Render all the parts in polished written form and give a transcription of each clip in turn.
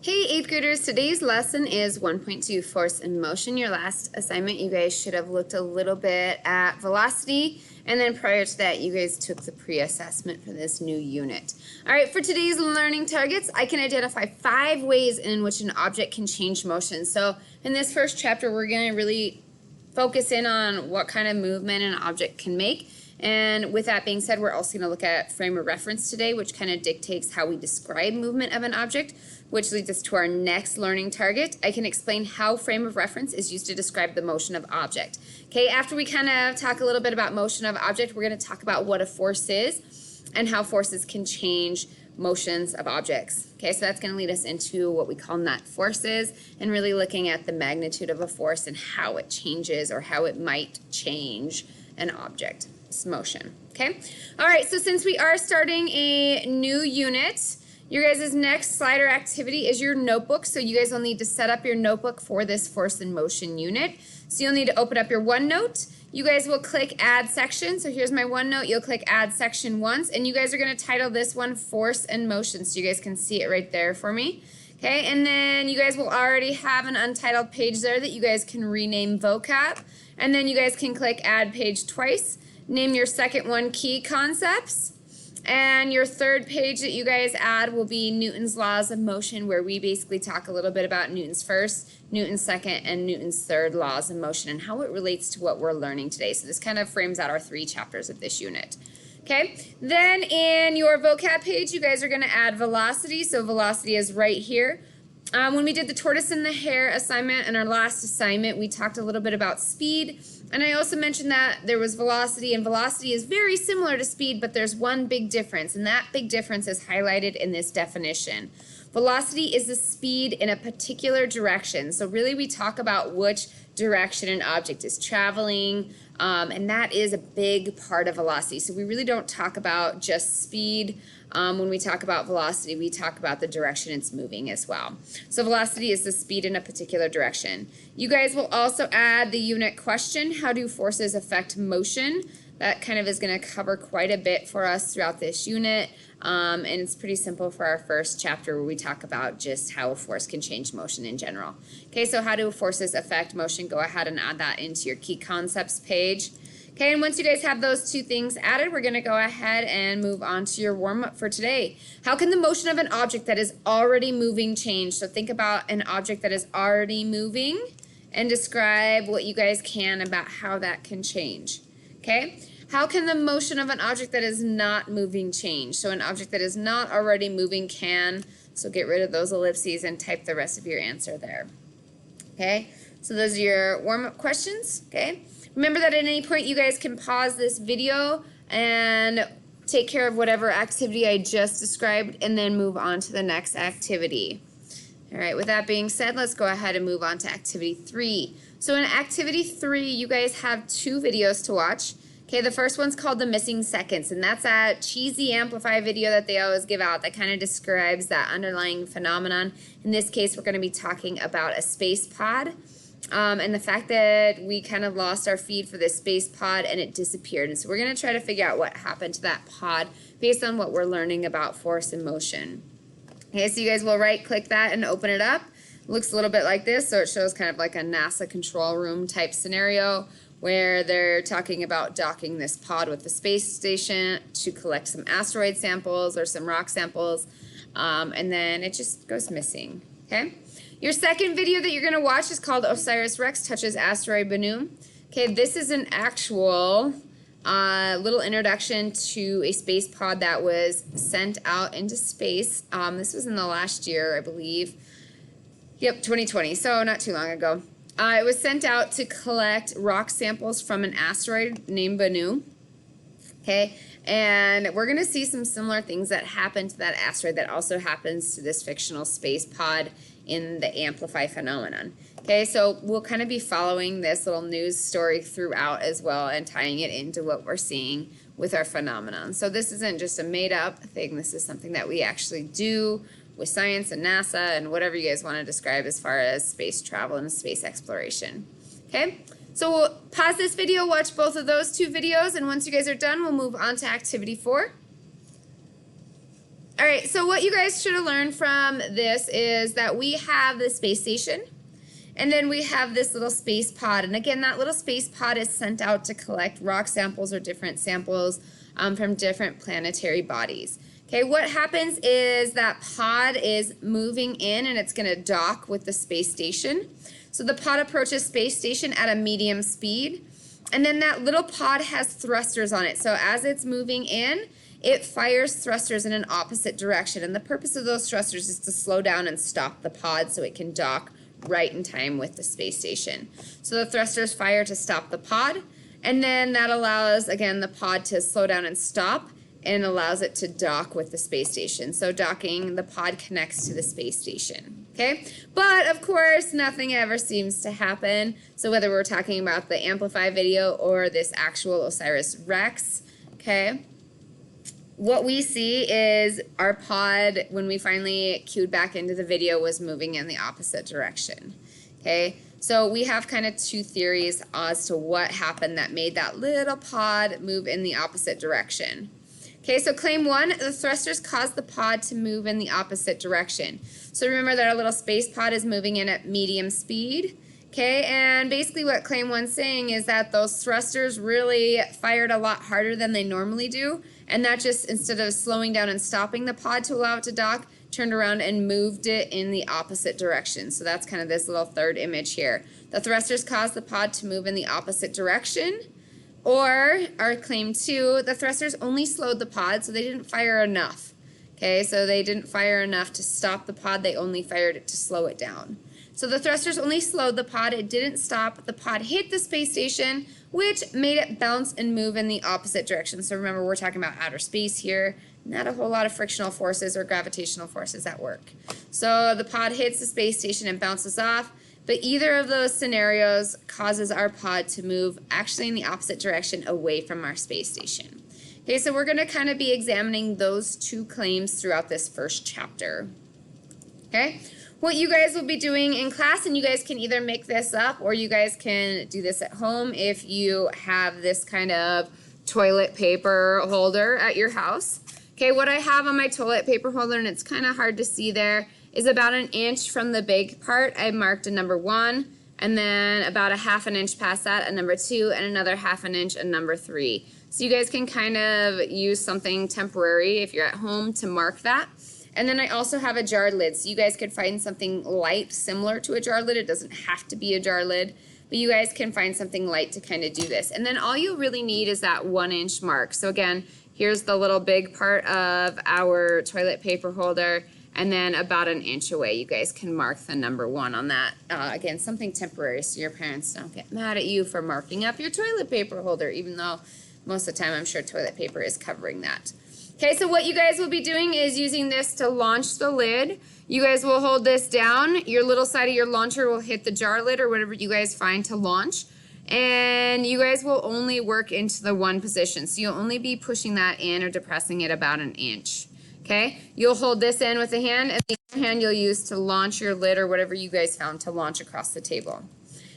Hey 8th graders, today's lesson is 1.2 Force and Motion. Your last assignment, you guys should have looked a little bit at velocity, and then prior to that, you guys took the pre-assessment for this new unit. Alright, for today's learning targets, I can identify 5 ways in which an object can change motion. So in this first chapter, we're going to really focus in on what kind of movement an object can make. And with that being said, we're also going to look at frame of reference today, which kind of dictates how we describe movement of an object, which leads us to our next learning target. I can explain how frame of reference is used to describe the motion of object. Okay, after we kind of talk a little bit about motion of object, we're going to talk about what a force is and how forces can change motions of objects. Okay, so that's going to lead us into what we call net forces and really looking at the magnitude of a force and how it changes or how it might change an object. Motion. Okay. All right. So since we are starting a new unit, your guys' next slider activity is your notebook. So you guys will need to set up your notebook for this force and motion unit. So you'll need to open up your OneNote. You guys will click Add Section. So here's my OneNote. You'll click Add Section once, and you guys are going to title this one Force and Motion. So you guys can see it right there for me. Okay. And then you guys will already have an untitled page there that you guys can rename vocab. And then you guys can click Add Page twice. Name your second one Key Concepts, and your third page that you guys add will be Newton's Laws of Motion, where we basically talk a little bit about Newton's first, Newton's second, and Newton's third laws of motion and how it relates to what we're learning today. So this kind of frames out our 3 chapters of this unit. Okay, then in your vocab page, you guys are going to add velocity. So velocity is right here. When we did the tortoise and the hare assignment and our last assignment, we talked a little bit about speed. And I also mentioned that there was velocity, and velocity is very similar to speed, but there's one big difference, and that big difference is highlighted in this definition. Velocity is the speed in a particular direction. So really we talk about which direction an object is traveling, and that is a big part of velocity. So we really don't talk about just speed. When we talk about velocity, we talk about the direction it's moving as well. So velocity is the speed in a particular direction. You guys will also add the unit question, how do forces affect motion? That kind of is going to cover quite a bit for us throughout this unit. And it's pretty simple for our first chapter where we talk about just how a force can change motion in general. Okay, so how do forces affect motion? Go ahead and add that into your key concepts page. Okay, and once you guys have those 2 things added, we're going to go ahead and move on to your warm-up for today. How can the motion of an object that is already moving change? So think about an object that is already moving and describe what you guys can about how that can change. Okay, how can the motion of an object that is not moving change? So an object that is not already moving can, so get rid of those ellipses and type the rest of your answer there. Okay, so those are your warm-up questions. Okay. Remember that at any point you guys can pause this video and take care of whatever activity I just described and then move on to the next activity. All right, with that being said, let's go ahead and move on to activity 3. So in activity 3, you guys have 2 videos to watch. Okay, the first one's called The Missing Seconds, and that's that cheesy Amplify video that they always give out that kind of describes that underlying phenomenon. In this case, we're going to be talking about a space pod. And the fact that we kind of lost our feed for this space pod and it disappeared. And so we're going to try to figure out what happened to that pod based on what we're learning about force and motion. Okay, so you guys will right click that and open it up. It looks a little bit like this, so it shows kind of like a NASA control room type scenario where they're talking about docking this pod with the space station to collect some asteroid samples or some rock samples, and then it just goes missing. Okay. Your second video that you're going to watch is called OSIRIS-REx Touches Asteroid Bennu. Okay, this is an actual little introduction to a space pod that was sent out into space. This was in the last year, I believe. Yep, 2020, so not too long ago. It was sent out to collect rock samples from an asteroid named Bennu. Okay, and we're going to see some similar things that happen to that asteroid that also happens to this fictional space pod in the Amplify phenomenon. Okay, so we'll kind of be following this little news story throughout as well and tying it into what we're seeing with our phenomenon. So this isn't just a made-up thing. This is something that we actually do with science and NASA and whatever you guys want to describe as far as space travel and space exploration. Okay, so we'll pause this video, watch both of those 2 videos, and once you guys are done, we'll move on to activity 4. All right, so what you guys should have learned from this is that we have the space station, and then we have this little space pod. And again, that little space pod is sent out to collect rock samples or different samples from different planetary bodies. Okay, what happens is that pod is moving in and it's going to dock with the space station. So the pod approaches space station at a medium speed. And then that little pod has thrusters on it. So as it's moving in, it fires thrusters in an opposite direction. And the purpose of those thrusters is to slow down and stop the pod so it can dock right in time with the space station. So the thrusters fire to stop the pod. And then that allows, again, the pod to slow down and stop, and allows it to dock with the space station. So docking, the pod connects to the space station, okay? But of course, nothing ever seems to happen. So whether we're talking about the Amplify video or this actual OSIRIS-REx, okay? What we see is our pod, when we finally cued back into the video, was moving in the opposite direction, okay? So we have kind of two theories as to what happened that made that little pod move in the opposite direction. Okay, so claim 1, the thrusters cause the pod to move in the opposite direction. So remember that our little space pod is moving in at medium speed. Okay, and basically what claim 1 is saying is that those thrusters really fired a lot harder than they normally do, and that just, instead of slowing down and stopping the pod to allow it to dock, turned around and moved it in the opposite direction. So that's kind of this little third image here. The thrusters caused the pod to move in the opposite direction. Or, our claim 2, the thrusters only slowed the pod, so they didn't fire enough. Okay, so they didn't fire enough to stop the pod, they only fired it to slow it down. So the thrusters only slowed the pod, it didn't stop, the pod hit the space station, which made it bounce and move in the opposite direction. So remember, we're talking about outer space here, not a whole lot of frictional forces or gravitational forces at work. So the pod hits the space station and bounces off. But either of those scenarios causes our pod to move actually in the opposite direction away from our space station. Okay, so we're going to kind of be examining those two claims throughout this first chapter. Okay, what you guys will be doing in class, and you guys can either make this up or you guys can do this at home if you have this kind of toilet paper holder at your house. Okay, what I have on my toilet paper holder, and it's kind of hard to see there, is about an inch from the big part. I marked a number 1, and then about a ½ inch past that, a number 2, and another ½ inch, a number 3. So you guys can kind of use something temporary if you're at home to mark that. And then I also have a jar lid, so you guys could find something light similar to a jar lid. It doesn't have to be a jar lid, but you guys can find something light to kind of do this. And then all you really need is that 1 inch mark. So again, here's the little big part of our toilet paper holder. And then about an inch away, you guys can mark the number 1 on that. Again, something temporary so your parents don't get mad at you for marking up your toilet paper holder, even though most of the time I'm sure toilet paper is covering that. Okay, so what you guys will be doing is using this to launch the lid. You guys will hold this down. Your little side of your launcher will hit the jar lid or whatever you guys find to launch. And you guys will only work into the 1 position. So you'll only be pushing that in or depressing it about an inch. Okay, you'll hold this in with a hand, and the other hand you'll use to launch your lid or whatever you guys found to launch across the table.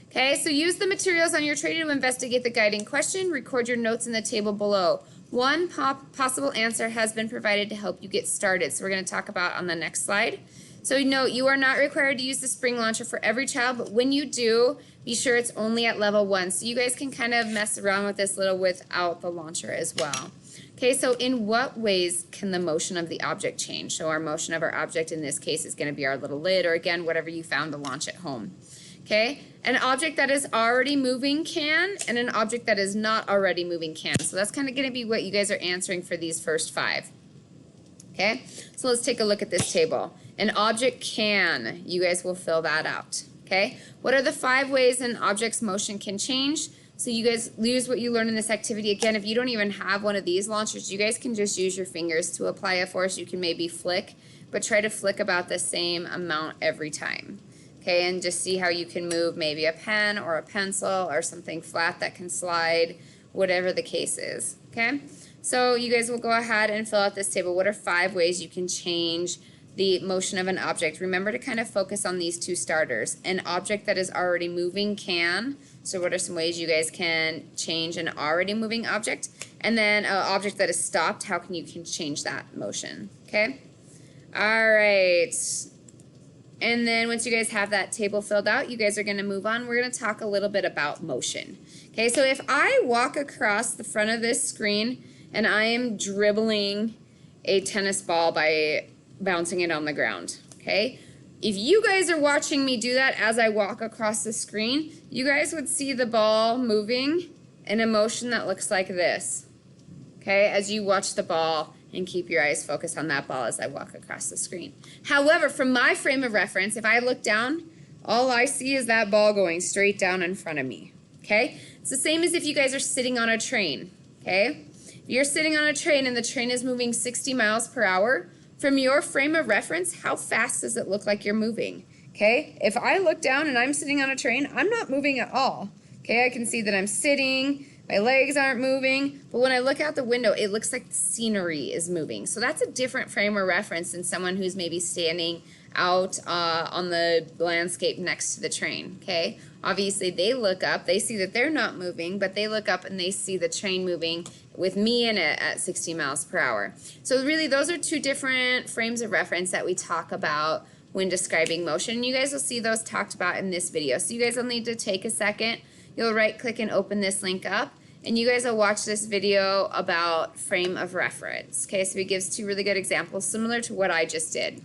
Okay, so use the materials on your tray to investigate the guiding question. Record your notes in the table below. One possible answer has been provided to help you get started. So we're going to talk about on the next slide. So note, you are not required to use the spring launcher for every child, but when you do, be sure it's only at level 1. So you guys can kind of mess around with this little without the launcher as well. Okay, so in what ways can the motion of the object change? So our motion of our object in this case is going to be our little lid, or again, whatever you found to launch at home. Okay, an object that is already moving can, and an object that is not already moving can. So that's kind of going to be what you guys are answering for these first 5. Okay, so let's take a look at this table. An object can, you guys will fill that out. Okay, what are the 5 ways an object's motion can change? So you guys use what you learned in this activity. Again, if you don't even have one of these launchers, you guys can just use your fingers to apply a force. You can maybe flick, but try to flick about the same amount every time. Okay, and just see how you can move maybe a pen or a pencil or something flat that can slide, whatever the case is. Okay, so you guys will go ahead and fill out this table. What are 5 ways you can change the motion of an object? Remember to kind of focus on these 2 starters. An object that is already moving can. So what are some ways you guys can change an already moving object? And then an object that is stopped, how can you change that motion? Okay? All right. And then once you guys have that table filled out, you guys are going to move on. We're going to talk a little bit about motion. Okay, so if I walk across the front of this screen and I am dribbling a tennis ball by bouncing it on the ground, okay? If you guys are watching me do that as I walk across the screen, you guys would see the ball moving in a motion that looks like this, okay, as you watch the ball and keep your eyes focused on that ball as I walk across the screen. However, from my frame of reference, if I look down, all I see is that ball going straight down in front of me, okay? It's the same as if you guys are sitting on a train, okay? If you're sitting on a train and the train is moving 60 miles per hour, from your frame of reference, how fast does it look like you're moving, okay? If I look down and I'm sitting on a train, I'm not moving at all, okay? I can see that I'm sitting, my legs aren't moving, but when I look out the window, it looks like the scenery is moving. So that's a different frame of reference than someone who's maybe standing out on the landscape next to the train, okay? Obviously, they look up, they see that they're not moving, but they look up and they see the train moving with me in it at 60 miles per hour. So really, those are two different frames of reference that we talk about when describing motion. You guys will see those talked about in this video. So you guys will need to take a second. You'll right click and open this link up, and you guys will watch this video about frame of reference. Okay, so it gives two really good examples similar to what I just did.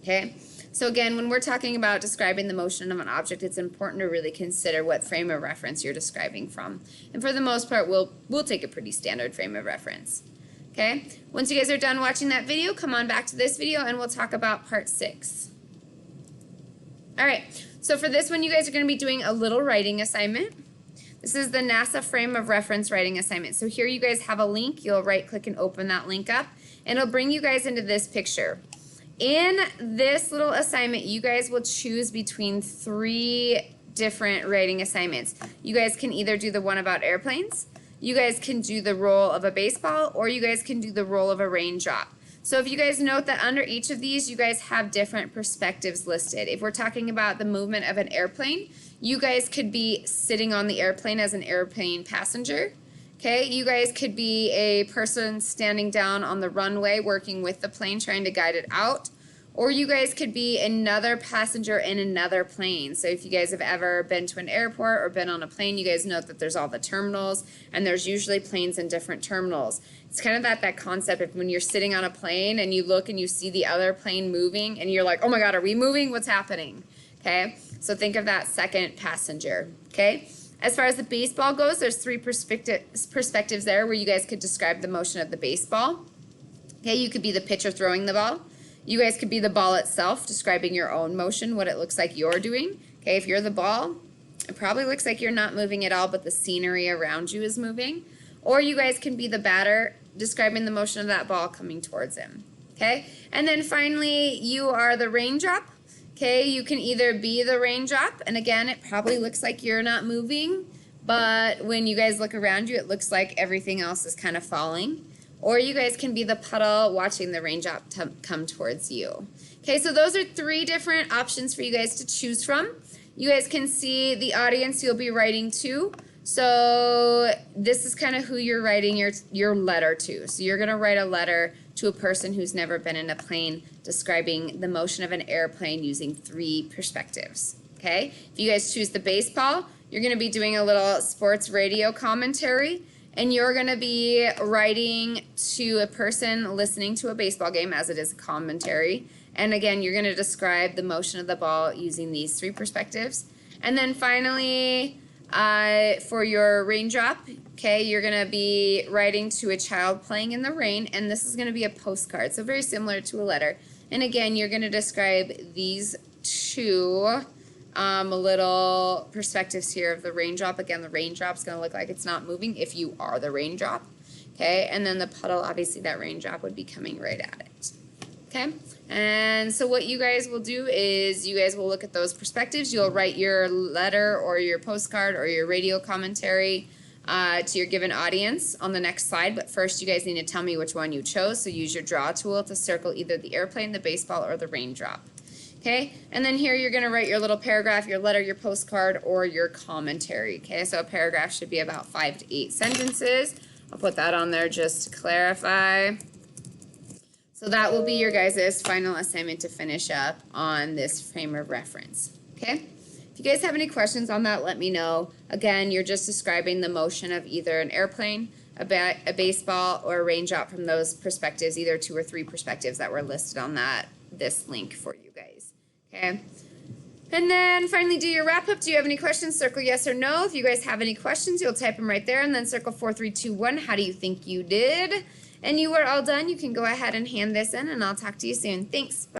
Okay, so again, when we're talking about describing the motion of an object, it's important to really consider what frame of reference you're describing from. And for the most part, we'll take a pretty standard frame of reference. Okay, once you guys are done watching that video, come on back to this video and we'll talk about part 6. All right, so for this one, you guys are going to be doing a little writing assignment. This is the NASA frame of reference writing assignment. So here you guys have a link. You'll right click and open that link up, and it'll bring you guys into this picture. In this little assignment, you guys will choose between 3 different writing assignments. You guys can either do the one about airplanes, you guys can do the role of a baseball, or you guys can do the role of a raindrop. So if you guys note that under each of these, you guys have different perspectives listed. If we're talking about the movement of an airplane, you guys could be sitting on the airplane as an airplane passenger. Okay, you guys could be a person standing down on the runway working with the plane trying to guide it out. Or you guys could be another passenger in another plane. So if you guys have ever been to an airport or been on a plane, you guys know that there's all the terminals, and there's usually planes in different terminals. It's kind of that concept of when you're sitting on a plane and you look and you see the other plane moving and you're like, oh my God, are we moving? What's happening? Okay, so think of that second passenger, okay? As far as the baseball goes, there's 3 perspectives there where you guys could describe the motion of the baseball. Okay, you could be the pitcher throwing the ball. You guys could be the ball itself, describing your own motion, what it looks like you're doing. Okay, if you're the ball, it probably looks like you're not moving at all, but the scenery around you is moving. Or you guys can be the batter, describing the motion of that ball coming towards him. Okay, and then finally, you are the raindrop. Okay, you can either be the raindrop, and again, it probably looks like you're not moving, but when you guys look around you, it looks like everything else is kind of falling. Or you guys can be the puddle watching the raindrop come towards you. Okay, so those are 3 different options for you guys to choose from. You guys can see the audience you'll be writing to. So this is kind of who you're writing your letter to. So you're going to write a letter to a person who's never been in a plane, describing the motion of an airplane using 3 perspectives. Okay, if you guys choose the baseball, you're going to be doing a little sports radio commentary. And you're going to be writing to a person listening to a baseball game, as it is a commentary. And again, you're going to describe the motion of the ball using these 3 perspectives. And then finally, for your raindrop, okay, you're going to be writing to a child playing in the rain. And this is going to be a postcard, so very similar to a letter. And again, you're going to describe these 2 little perspectives here of the raindrop. Again, the raindrop's going to look like it's not moving if you are the raindrop. Okay, and then the puddle, obviously that raindrop would be coming right at it. Okay, and so what you guys will do is you guys will look at those perspectives. You'll write your letter or your postcard or your radio commentary to your given audience on the next slide. But first, you guys need to tell me which one you chose. So use your draw tool to circle either the airplane, the baseball, or the raindrop. Okay, and then here you're going to write your little paragraph, your letter, your postcard, or your commentary. Okay, so a paragraph should be about 5 to 8 sentences. I'll put that on there just to clarify. So So that will be your guys' final assignment to finish up on this frame of reference, okay? If you guys have any questions on that, let me know. Again, you're just describing the motion of either an airplane, a baseball, or a raindrop from those perspectives, either 2 or 3 perspectives that were listed on this link for you guys, okay? And then finally do your wrap up. Do you have any questions? Circle yes or no. If you guys have any questions, you'll type them right there and then circle 4, 3, 2, 1. How do you think you did? And you are all done. You can go ahead and hand this in and I'll talk to you soon. Thanks. Bye.